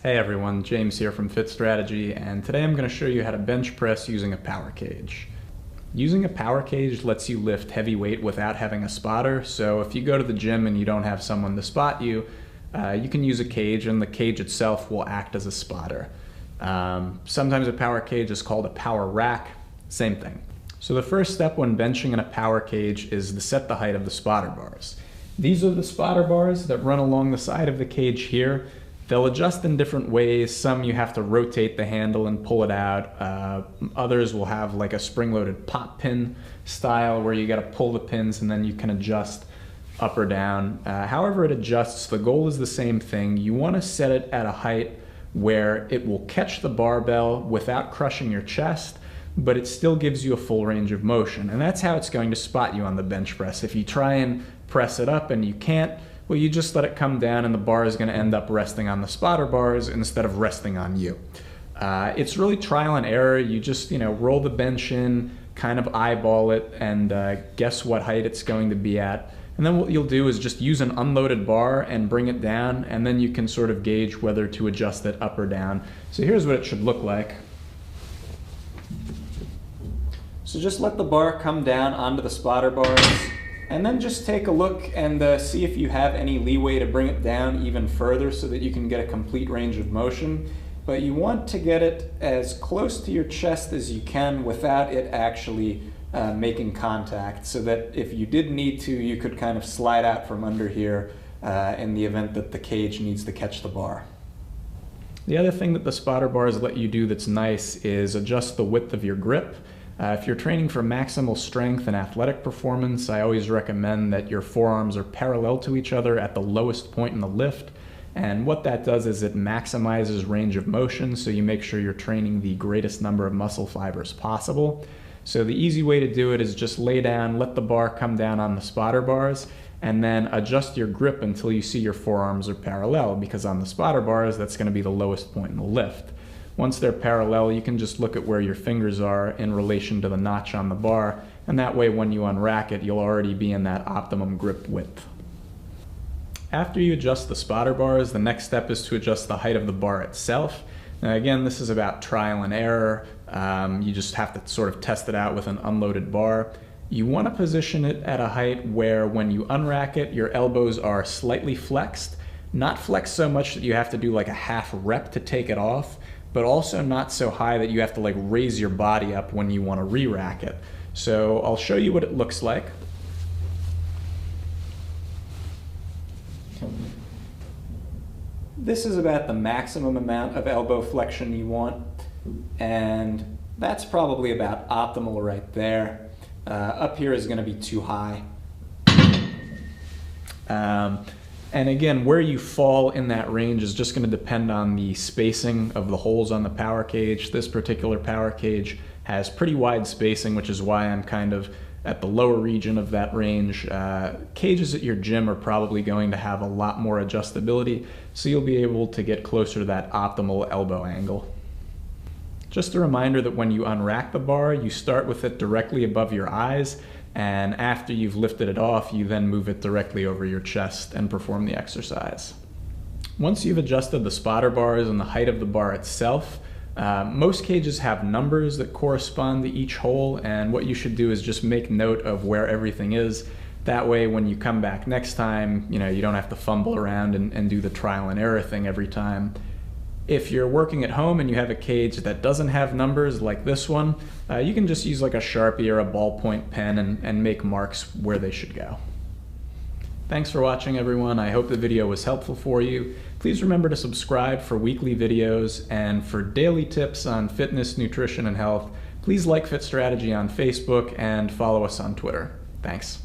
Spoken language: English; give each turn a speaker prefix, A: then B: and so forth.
A: Hey everyone, James here from Fit Strategy, and today I'm going to show you how to bench press using a power cage. Using a power cage lets you lift heavy weight without having a spotter, so if you go to the gym and you don't have someone to spot you, you can use a cage and the cage itself will act as a spotter. Sometimes a power cage is called a power rack, same thing. So the first step when benching in a power cage is to set the height of the spotter bars. These are the spotter bars that run along the side of the cage here. They'll adjust in different ways. Some you have to rotate the handle and pull it out. Others will have like a spring-loaded pop pin style where you got to pull the pins and then you can adjust up or down. However it adjusts, the goal is the same thing. You want to set it at a height where it will catch the barbell without crushing your chest, but it still gives you a full range of motion. And that's how it's going to spot you on the bench press. If you try and press it up and you can't, well, you just let it come down and the bar is going to end up resting on the spotter bars instead of resting on you. It's really trial and error. You just, roll the bench in, kind of eyeball it, and guess what height it's going to be at. And then what you'll do is just use an unloaded bar and bring it down, and then you can sort of gauge whether to adjust it up or down. So here's what it should look like. So just let the bar come down onto the spotter bars. And then just take a look and see if you have any leeway to bring it down even further so that you can get a complete range of motion. But you want to get it as close to your chest as you can without it actually making contact, so that if you did need to, you could kind of slide out from under here in the event that the cage needs to catch the bar. The other thing that the spotter bars let you do that's nice is adjust the width of your grip. If you're training for maximal strength and athletic performance, I always recommend that your forearms are parallel to each other at the lowest point in the lift. And what that does is it maximizes range of motion, so you make sure you're training the greatest number of muscle fibers possible. So the easy way to do it is just lay down, let the bar come down on the spotter bars, and then adjust your grip until you see your forearms are parallel, because on the spotter bars, that's going to be the lowest point in the lift. Once they're parallel, you can just look at where your fingers are in relation to the notch on the bar, and that way when you unrack it, you'll already be in that optimum grip width. After you adjust the spotter bars, the next step is to adjust the height of the bar itself. Now again, this is about trial and error. You just have to sort of test it out with an unloaded bar. You want to position it at a height where when you unrack it, your elbows are slightly flexed. Not flexed so much that you have to do like a half rep to take it off, but also not so high that you have to like raise your body up when you want to re-rack it. So I'll show you what it looks like. This is about the maximum amount of elbow flexion you want, and that's probably about optimal right there. Up here is going to be too high. And again, where you fall in that range is just going to depend on the spacing of the holes on the power cage. This particular power cage has pretty wide spacing, which is why I'm kind of at the lower region of that range. Cages at your gym are probably going to have a lot more adjustability, so you'll be able to get closer to that optimal elbow angle. Just a reminder that when you unrack the bar, you start with it directly above your eyes, and after you've lifted it off, you then move it directly over your chest and perform the exercise. Once you've adjusted the spotter bars and the height of the bar itself, most cages have numbers that correspond to each hole, and what you should do is just make note of where everything is. That way when you come back next time, you don't have to fumble around and do the trial and error thing every time. If you're working at home and you have a cage that doesn't have numbers like this one, you can just use like a Sharpie or a ballpoint pen and make marks where they should go. Thanks for watching, everyone. I hope the video was helpful for you. Please remember to subscribe for weekly videos, and for daily tips on fitness, nutrition, and health, please like Fit Strategy on Facebook and follow us on Twitter. Thanks.